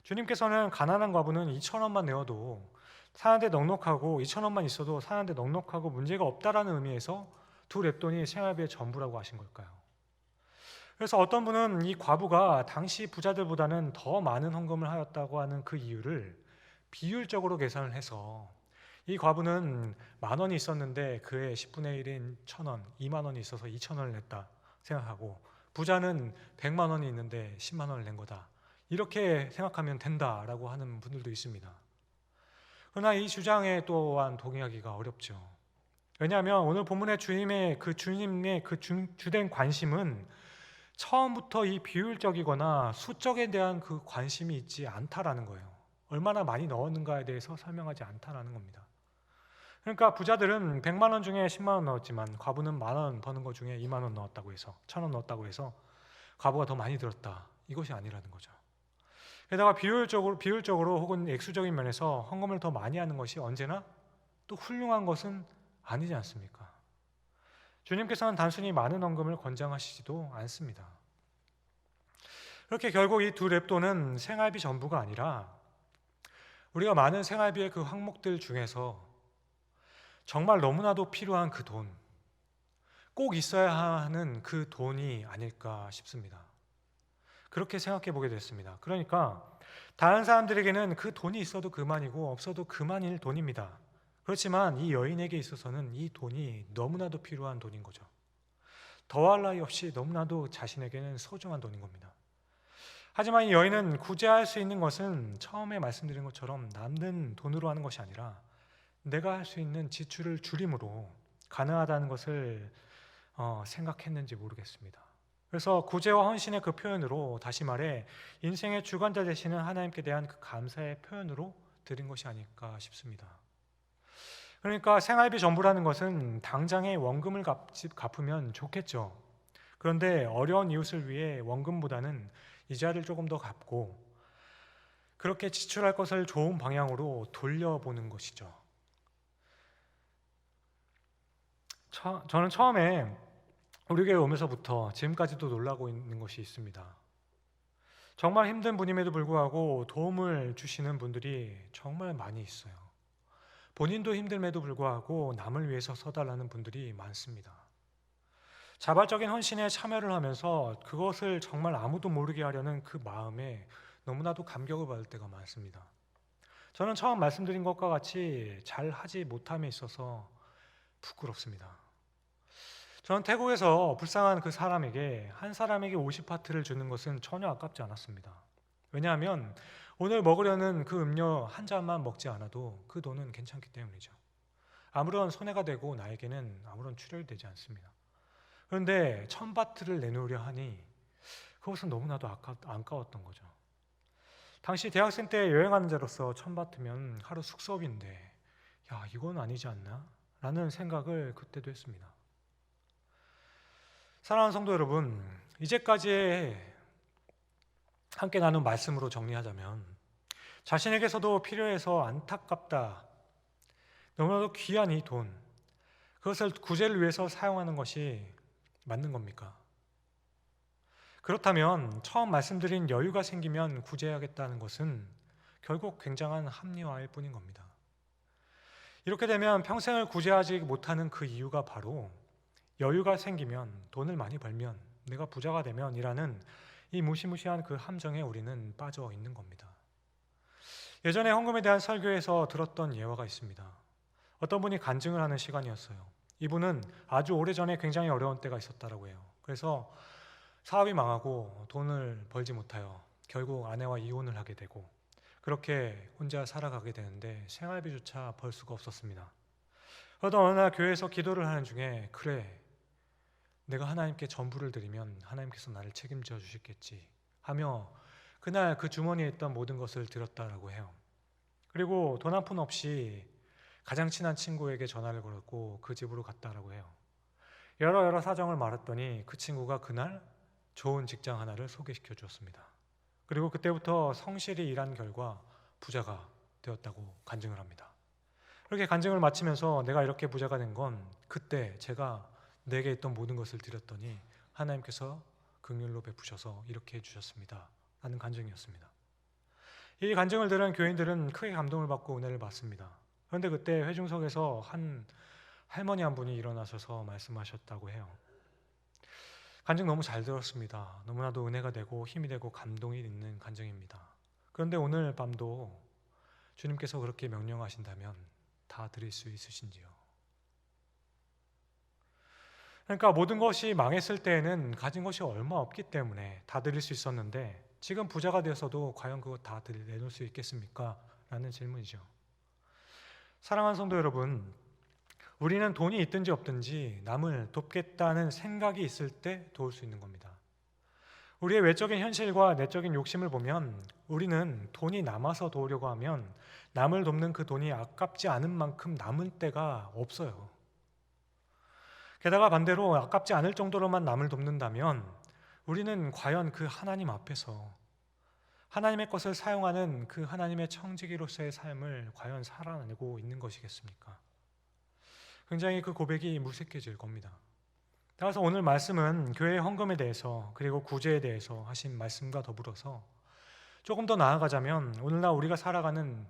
주님께서는 가난한 과부는 2,000원만 내어도 사는데 넉넉하고 2,000원만 있어도 사는데 넉넉하고 문제가 없다라는 의미에서 두 랩돈이 생활비의 전부라고 하신 걸까요? 그래서 어떤 분은 이 과부가 당시 부자들보다는 더 많은 헌금을 하였다고 하는 그 이유를 비율적으로 계산을 해서 이 과부는 10,000원이 있었는데 그의 10분의 1인 1,000원, 20,000원이 있어서 2,000원을 냈다 생각하고 부자는 100만 원이 있는데 10만 원을 낸 거다, 이렇게 생각하면 된다라고 하는 분들도 있습니다. 그러나 이 주장에 또한 동의하기가 어렵죠. 왜냐하면 오늘 본문의 주님의 그 주된 관심은 처음부터 이 비율적이거나 수적에 대한 그 관심이 있지 않다라는 거예요. 얼마나 많이 넣었는가에 대해서 설명하지 않다라는 겁니다. 그러니까 부자들은 100만 원 중에 10만 원 넣었지만 과부는 10,000원 버는 것 중에 2만 원 넣었다고 해서 1,000원 넣었다고 해서 과부가 더 많이 들었다, 이것이 아니라는 거죠. 게다가 비율적으로 혹은 액수적인 면에서 헌금을 더 많이 하는 것이 언제나 또 훌륭한 것은 아니지 않습니까? 주님께서는 단순히 많은 헌금을 권장하시지도 않습니다. 그렇게 결국 이 두 랩돈은 생활비 전부가 아니라 우리가 많은 생활비의 그 항목들 중에서 정말 너무나도 필요한 그 돈, 꼭 있어야 하는 그 돈이 아닐까 싶습니다. 그렇게 생각해 보게 됐습니다. 그러니까 다른 사람들에게는 그 돈이 있어도 그만이고 없어도 그만일 돈입니다. 그렇지만 이 여인에게 있어서는 이 돈이 너무나도 필요한 돈인 거죠. 더할 나위 없이 너무나도 자신에게는 소중한 돈인 겁니다. 하지만 이 여인은 구제할 수 있는 것은 처음에 말씀드린 것처럼 남는 돈으로 하는 것이 아니라 내가 할 수 있는 지출을 줄임으로 가능하다는 것을 생각했는지 모르겠습니다. 그래서 구제와 헌신의 그 표현으로, 다시 말해 인생의 주관자 되시는 하나님께 대한 그 감사의 표현으로 드린 것이 아닐까 싶습니다. 그러니까 생활비 전부라는 것은 당장에 원금을 갚으면 좋겠죠. 그런데 어려운 이웃을 위해 원금보다는 이자를 조금 더 갚고 그렇게 지출할 것을 좋은 방향으로 돌려보는 것이죠. 저는 처음에 우리 교회 오면서부터 지금까지도 놀라고 있는 것이 있습니다. 정말 힘든 분임에도 불구하고 도움을 주시는 분들이 정말 많이 있어요. 본인도 힘듦에도 불구하고 남을 위해서 서달라는 분들이 많습니다. 자발적인 헌신에 참여를 하면서 그것을 정말 아무도 모르게 하려는 그 마음에 너무나도 감격을 받을 때가 많습니다. 저는 처음 말씀드린 것과 같이 잘 하지 못함에 있어서 부끄럽습니다. 저는 태국에서 불쌍한 그 사람에게 한 사람에게 50바트를 주는 것은 전혀 아깝지 않았습니다. 왜냐하면 오늘 먹으려는 그 음료 한 잔만 먹지 않아도 그 돈은 괜찮기 때문이죠. 아무런 손해가 되고 나에게는 아무런 출혈이 되지 않습니다. 그런데 1000바트를 내놓으려 하니 그것은 너무나도 안까웠던 거죠. 당시 대학생 때 여행하는 자로서 1000바트면 하루 숙소비인데 야, 이건 아니지 않나? 라는 생각을 그때도 했습니다. 사랑하는 성도 여러분, 이제까지 함께 나눈 말씀으로 정리하자면 자신에게서도 필요해서 안타깝다, 너무나도 귀한 이 돈, 그것을 구제를 위해서 사용하는 것이 맞는 겁니까? 그렇다면 처음 말씀드린 여유가 생기면 구제하겠다는 것은 결국 굉장한 합리화일 뿐인 겁니다. 이렇게 되면 평생을 구제하지 못하는 그 이유가 바로 여유가 생기면, 돈을 많이 벌면, 내가 부자가 되면 이라는 이 무시무시한 그 함정에 우리는 빠져 있는 겁니다. 예전에 헌금에 대한 설교에서 들었던 예화가 있습니다. 어떤 분이 간증을 하는 시간이었어요. 이분은 아주 오래전에 굉장히 어려운 때가 있었다고 해요. 그래서 사업이 망하고 돈을 벌지 못하여 결국 아내와 이혼을 하게 되고 그렇게 혼자 살아가게 되는데 생활비조차 벌 수가 없었습니다. 그러던 어느 날 교회에서 기도를 하는 중에 그래, 내가 하나님께 전부를 드리면 하나님께서 나를 책임져 주시겠지 하며 그날 그 주머니에 있던 모든 것을 드렸다라고 해요. 그리고 돈 한 푼 없이 가장 친한 친구에게 전화를 걸었고 그 집으로 갔다라고 해요. 여러 사정을 말했더니 그 친구가 그날 좋은 직장 하나를 소개시켜 주었습니다. 그리고 그때부터 성실히 일한 결과 부자가 되었다고 간증을 합니다. 그렇게 간증을 마치면서 내가 이렇게 부자가 된 건 그때 제가 내게 있던 모든 것을 드렸더니 하나님께서 긍휼로 베푸셔서 이렇게 해주셨습니다 라는 간증이었습니다. 이 간증을 들은 교인들은 크게 감동을 받고 은혜를 받습니다. 그런데 그때 회중석에서 한 할머니 한 분이 일어나셔서 말씀하셨다고 해요. 간증 너무 잘 들었습니다. 너무나도 은혜가 되고 힘이 되고 감동이 있는 간증입니다. 그런데 오늘 밤도 주님께서 그렇게 명령하신다면 다 드릴 수 있으신지요? 그러니까 모든 것이 망했을 때에는 가진 것이 얼마 없기 때문에 다 드릴 수 있었는데 지금 부자가 되어서도 과연 그거 다 내놓을 수 있겠습니까? 라는 질문이죠. 사랑하는 성도 여러분, 우리는 돈이 있든지 없든지 남을 돕겠다는 생각이 있을 때 도울 수 있는 겁니다. 우리의 외적인 현실과 내적인 욕심을 보면 우리는 돈이 남아서 도우려고 하면 남을 돕는 그 돈이 아깝지 않은 만큼 남은 때가 없어요. 게다가 반대로 아깝지 않을 정도로만 남을 돕는다면 우리는 과연 그 하나님 앞에서 하나님의 것을 사용하는 그 하나님의 청지기로서의 삶을 과연 살아내고 있는 것이겠습니까? 굉장히 그 고백이 무색해질 겁니다. 따라서 오늘 말씀은 교회의 헌금에 대해서 그리고 구제에 대해서 하신 말씀과 더불어서 조금 더 나아가자면 오늘날 우리가 살아가는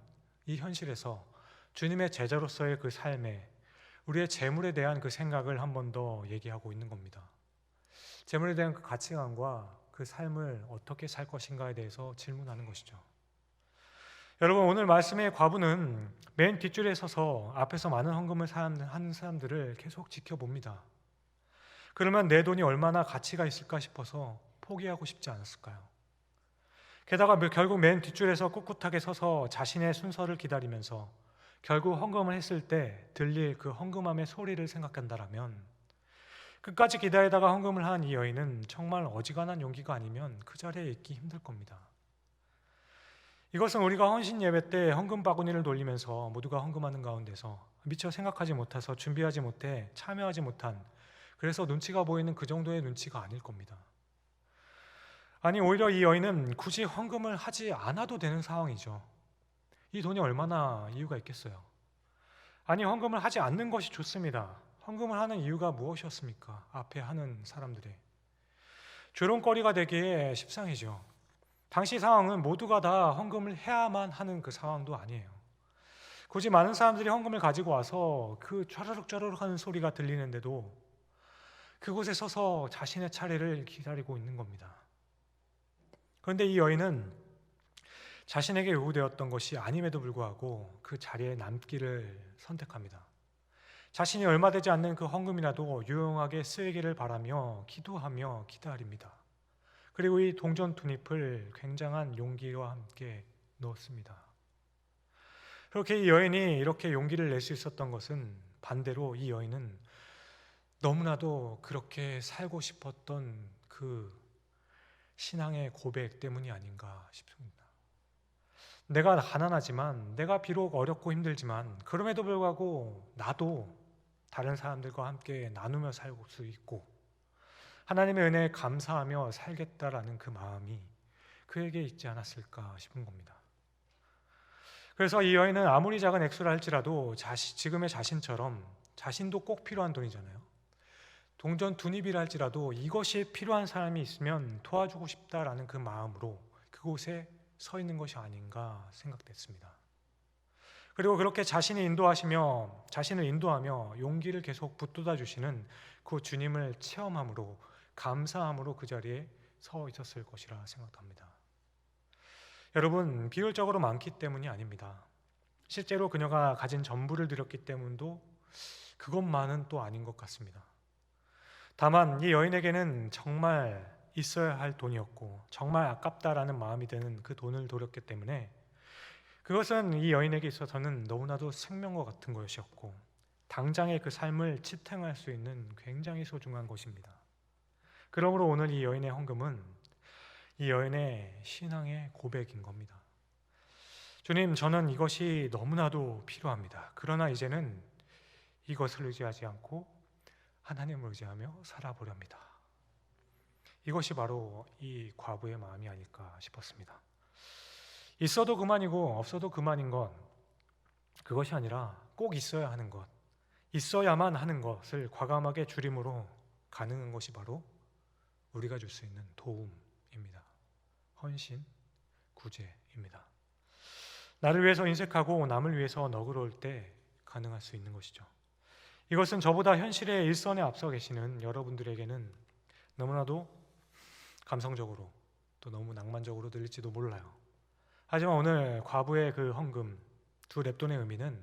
이 현실에서 주님의 제자로서의 그 삶에 우리의 재물에 대한 그 생각을 한 번 더 얘기하고 있는 겁니다. 재물에 대한 그 가치관과 그 삶을 어떻게 살 것인가에 대해서 질문하는 것이죠. 여러분, 오늘 말씀의 과부는 맨 뒷줄에 서서 앞에서 많은 헌금을 하는 사람들을 계속 지켜봅니다. 그러면 내 돈이 얼마나 가치가 있을까 싶어서 포기하고 싶지 않았을까요? 게다가 결국 맨 뒷줄에서 꿋꿋하게 서서 자신의 순서를 기다리면서 결국 헌금을 했을 때 들릴 그 헌금함의 소리를 생각한다라면 끝까지 기다리다가 헌금을 한 이 여인은 정말 어지간한 용기가 아니면 그 자리에 있기 힘들 겁니다. 이것은 우리가 헌신 예배 때 헌금 바구니를 돌리면서 모두가 헌금하는 가운데서 미처 생각하지 못해서 준비하지 못해 참여하지 못한, 그래서 눈치가 보이는 그 정도의 눈치가 아닐 겁니다. 아니 오히려 이 여인은 굳이 헌금을 하지 않아도 되는 상황이죠. 이 돈이 얼마나 이유가 있겠어요. 아니 헌금을 하지 않는 것이 좋습니다. 헌금을 하는 이유가 무엇이었습니까? 앞에 하는 사람들의 조롱거리가 되기에 십상이죠. 당시 상황은 모두가 다 헌금을 해야만 하는 그 상황도 아니에요. 굳이 많은 사람들이 헌금을 가지고 와서 그 쫘르륵 하는 소리가 들리는데도 그곳에 서서 자신의 차례를 기다리고 있는 겁니다. 그런데 이 여인은 자신에게 요구되었던 것이 아님에도 불구하고 그 자리에 남기를 선택합니다. 자신이 얼마 되지 않는 그 헌금이라도 유용하게 쓰이기를 바라며 기도하며 기다립니다. 그리고 이 동전 투닙을 굉장한 용기와 함께 넣었습니다. 그렇게 이 여인이 이렇게 용기를 낼 수 있었던 것은 반대로 이 여인은 너무나도 그렇게 살고 싶었던 그 신앙의 고백 때문이 아닌가 싶습니다. 내가 가난하지만, 내가 비록 어렵고 힘들지만 그럼에도 불구하고 나도 다른 사람들과 함께 나누며 살 수 있고 하나님의 은혜에 감사하며 살겠다라는 그 마음이 그에게 있지 않았을까 싶은 겁니다. 그래서 이 여인은 아무리 작은 액수라 할지라도 지금의 자신처럼, 자신도 꼭 필요한 돈이잖아요. 동전 두닙이라 할지라도 이것이 필요한 사람이 있으면 도와주고 싶다라는 그 마음으로 그곳에 서 있는 것이 아닌가 생각됐습니다. 그리고 그렇게 자신을 인도하며 용기를 계속 붙돋아 주시는 그 주님을 체험함으로, 감사함으로 그 자리에 서 있었을 것이라 생각합니다. 여러분, 비율적으로 많기 때문이 아닙니다. 실제로 그녀가 가진 전부를 드렸기 때문도 그것만은 또 아닌 것 같습니다. 다만 이 여인에게는 정말 있어야 할 돈이었고 정말 아깝다라는 마음이 드는 그 돈을 드렸기 때문에 그것은 이 여인에게 있어서는 너무나도 생명과 같은 것이었고 당장의 그 삶을 지탱할 수 있는 굉장히 소중한 것입니다. 그러므로 오늘 이 여인의 헌금은 이 여인의 신앙의 고백인 겁니다. 주님, 저는 이것이 너무나도 필요합니다. 그러나 이제는 이것을 의지하지 않고 하나님을 의지하며 살아보렵니다. 이것이 바로 이 과부의 마음이 아닐까 싶었습니다. 있어도 그만이고 없어도 그만인 것, 그것이 아니라 꼭 있어야 하는 것, 있어야만 하는 것을 과감하게 줄임으로 가능한 것이 바로 우리가 줄 수 있는 도움입니다. 헌신, 구제입니다. 나를 위해서 인색하고 남을 위해서 너그러울 때 가능할 수 있는 것이죠. 이것은 저보다 현실의 일선에 앞서 계시는 여러분들에게는 너무나도 감성적으로 또 너무 낭만적으로 들릴지도 몰라요. 하지만 오늘 과부의 그 헌금, 두 렙돈의 의미는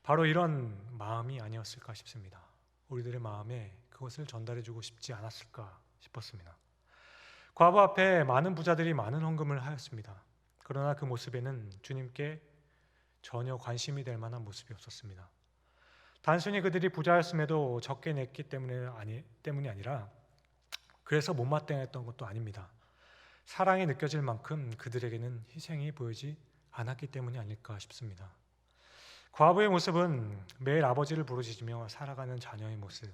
바로 이런 마음이 아니었을까 싶습니다. 우리들의 마음에 그것을 전달해주고 싶지 않았을까 싶었습니다. 과부 앞에 많은 부자들이 많은 헌금을 하였습니다. 그러나 그 모습에는 주님께 전혀 관심이 될 만한 모습이 없었습니다. 단순히 그들이 부자였음에도 적게 냈기 때문이 아니라 그래서 못마땅했던 것도 아닙니다. 사랑이 느껴질 만큼 그들에게는 희생이 보이지 않았기 때문이 아닐까 싶습니다. 과부의 모습은 매일 아버지를 부르짖으며 살아가는 자녀의 모습,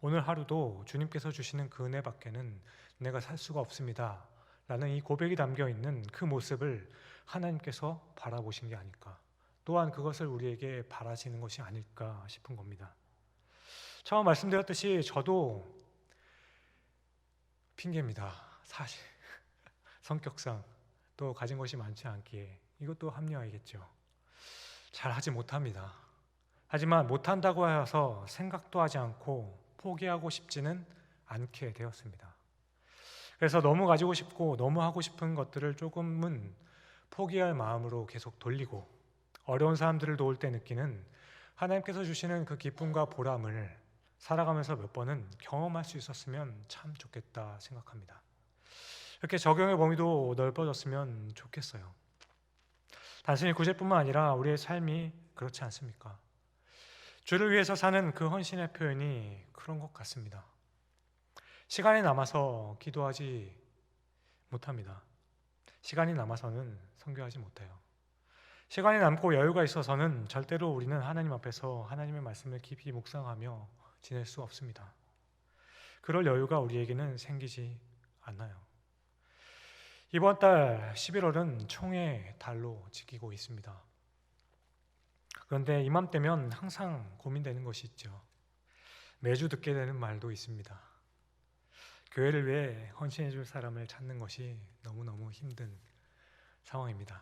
오늘 하루도 주님께서 주시는 그 은혜 밖에는 내가 살 수가 없습니다 라는 이 고백이 담겨있는 그 모습을 하나님께서 바라보신 게 아닐까, 또한 그것을 우리에게 바라시는 것이 아닐까 싶은 겁니다. 처음 말씀드렸듯이 저도 핑계입니다. 사실 성격상 또 가진 것이 많지 않기에 이것도 합리화이겠죠. 잘 하지 못합니다. 하지만 못한다고 해서 생각도 하지 않고 포기하고 싶지는 않게 되었습니다. 그래서 너무 가지고 싶고 너무 하고 싶은 것들을 조금은 포기할 마음으로 계속 돌리고 어려운 사람들을 도울 때 느끼는 하나님께서 주시는 그 기쁨과 보람을 살아가면서 몇 번은 경험할 수 있었으면 참 좋겠다 생각합니다. 이렇게 적용의 범위도 넓어졌으면 좋겠어요. 단순히 구제뿐만 아니라 우리의 삶이 그렇지 않습니까? 주를 위해서 사는 그 헌신의 표현이 그런 것 같습니다. 시간이 남아서 기도하지 못합니다. 시간이 남아서는 선교하지 못해요. 시간이 남고 여유가 있어서는 절대로 우리는 하나님 앞에서 하나님의 말씀을 깊이 묵상하며 지낼 수 없습니다. 그럴 여유가 우리에게는 생기지 않아요. 이번 달 11월은 총회 달로 지키고 있습니다. 그런데 이맘때면 항상 고민되는 것이 있죠. 매주 듣게 되는 말도 있습니다. 교회를 위해 헌신해 줄 사람을 찾는 것이 너무너무 힘든 상황입니다.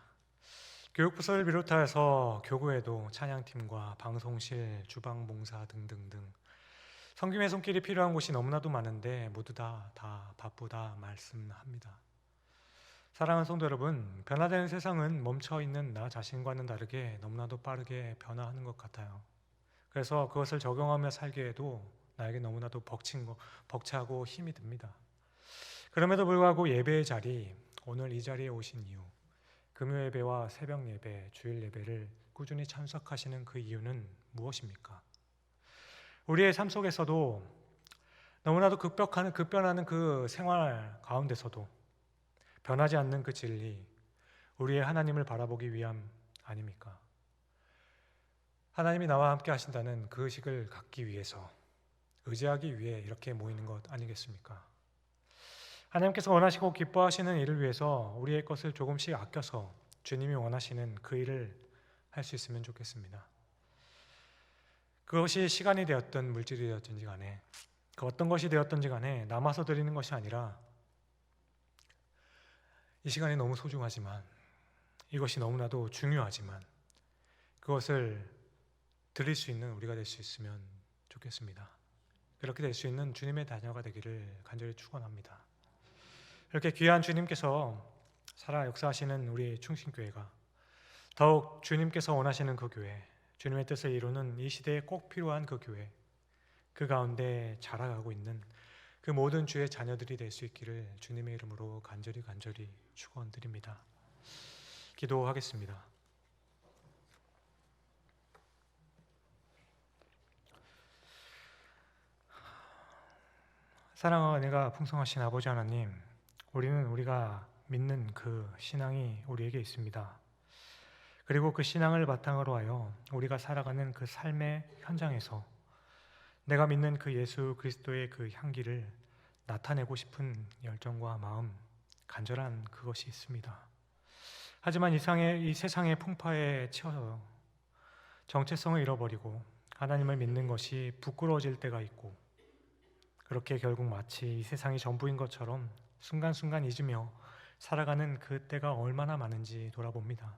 교육부서를 비롯해서 교구에도 찬양팀과 방송실, 주방봉사 등등등 섬김의 손길이 필요한 곳이 너무나도 많은데 모두 다 바쁘다 말씀합니다. 사랑하는 성도 여러분, 변화되는 세상은 멈춰있는 나 자신과는 다르게 너무나도 빠르게 변화하는 것 같아요. 그래서 그것을 적용하며 살기에도 나에게 너무나도 벅차고 힘이 듭니다. 그럼에도 불구하고 예배의 자리, 오늘 이 자리에 오신 이유, 금요 예배와 새벽 예배, 주일 예배를 꾸준히 참석하시는 그 이유는 무엇입니까? 우리의 삶 속에서도 너무나도 급변하는 그 생활 가운데서도 변하지 않는 그 진리, 우리의 하나님을 바라보기 위함 아닙니까? 하나님이 나와 함께 하신다는 그 의식을 갖기 위해서, 의지하기 위해 이렇게 모이는 것 아니겠습니까? 하나님께서 원하시고 기뻐하시는 일을 위해서 우리의 것을 조금씩 아껴서 주님이 원하시는 그 일을 할 수 있으면 좋겠습니다. 그것이 시간이 되었든 물질이 되었든지 간에, 그 어떤 것이 되었든지 간에 남아서 드리는 것이 아니라 이 시간이 너무 소중하지만, 이것이 너무나도 중요하지만 그것을 드릴 수 있는 우리가 될 수 있으면 좋겠습니다. 그렇게 될 수 있는 주님의 자녀가 되기를 간절히 축원합니다. 이렇게 귀한 주님께서 살아 역사하시는 우리 충신교회가 더욱 주님께서 원하시는 그 교회, 주님의 뜻을 이루는 이 시대에 꼭 필요한 그 교회, 그 가운데 자라가고 있는 그 모든 주의 자녀들이 될 수 있기를 주님의 이름으로 간절히 축원드립니다. 기도하겠습니다. 사랑과 은혜가 풍성하신 아버지 하나님, 우리는 우리가 믿는 그 신앙이 우리에게 있습니다. 그리고 그 신앙을 바탕으로 하여 우리가 살아가는 그 삶의 현장에서 내가 믿는 그 예수 그리스도의 그 향기를 나타내고 싶은 열정과 마음, 간절한 그것이 있습니다. 하지만 이 세상의 풍파에 치여 정체성을 잃어버리고 하나님을 믿는 것이 부끄러워질 때가 있고, 그렇게 결국 마치 이 세상이 전부인 것처럼 순간순간 잊으며 살아가는 그 때가 얼마나 많은지 돌아봅니다.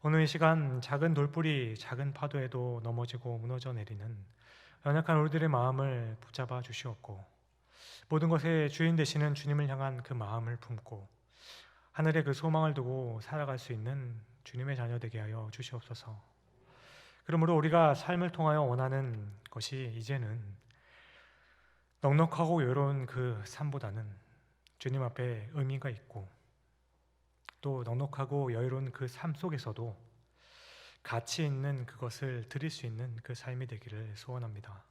오늘 이 시간 작은 돌뿌리, 작은 파도에도 넘어지고 무너져 내리는 연약한 우리들의 마음을 붙잡아 주시옵고, 모든 것의 주인 되시는 주님을 향한 그 마음을 품고 하늘에 그 소망을 두고 살아갈 수 있는 주님의 자녀 되게 하여 주시옵소서. 그러므로 우리가 삶을 통하여 원하는 것이 이제는 넉넉하고 여로운 그 삶보다는 주님 앞에 의미가 있고, 또 넉넉하고 여유로운 그 삶 속에서도 가치 있는 그것을 드릴 수 있는 그 삶이 되기를 소원합니다.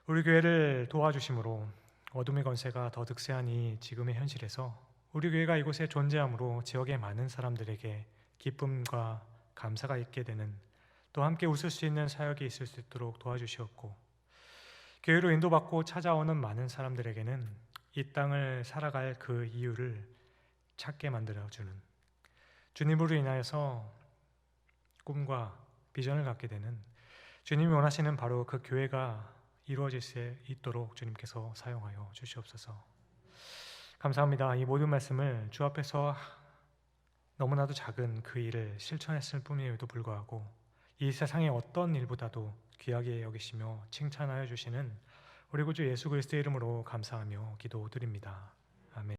우리 교회를 도와주심으로 어둠의 권세가 더 득세한 이 지금의 현실에서 우리 교회가 이곳에 존재함으로 지역의 많은 사람들에게 기쁨과 감사가 있게 되는, 또 함께 웃을 수 있는 사역이 있을 수 있도록 도와주시옵고, 교회로 인도받고 찾아오는 많은 사람들에게는 이 땅을 살아갈 그 이유를 찾게 만들어주는, 주님으로 인하여서 꿈과 비전을 갖게 되는, 주님이 원하시는 바로 그 교회가 이루어질 수 있도록 주님께서 사용하여 주시옵소서. 감사합니다. 이 모든 말씀을 주 앞에서 너무나도 작은 그 일을 실천했을 뿐임에도 불구하고 이 세상의 어떤 일보다도 귀하게 여기시며 칭찬하여 주시는 우리 구주 예수 그리스도의 이름으로 감사하며 기도드립니다.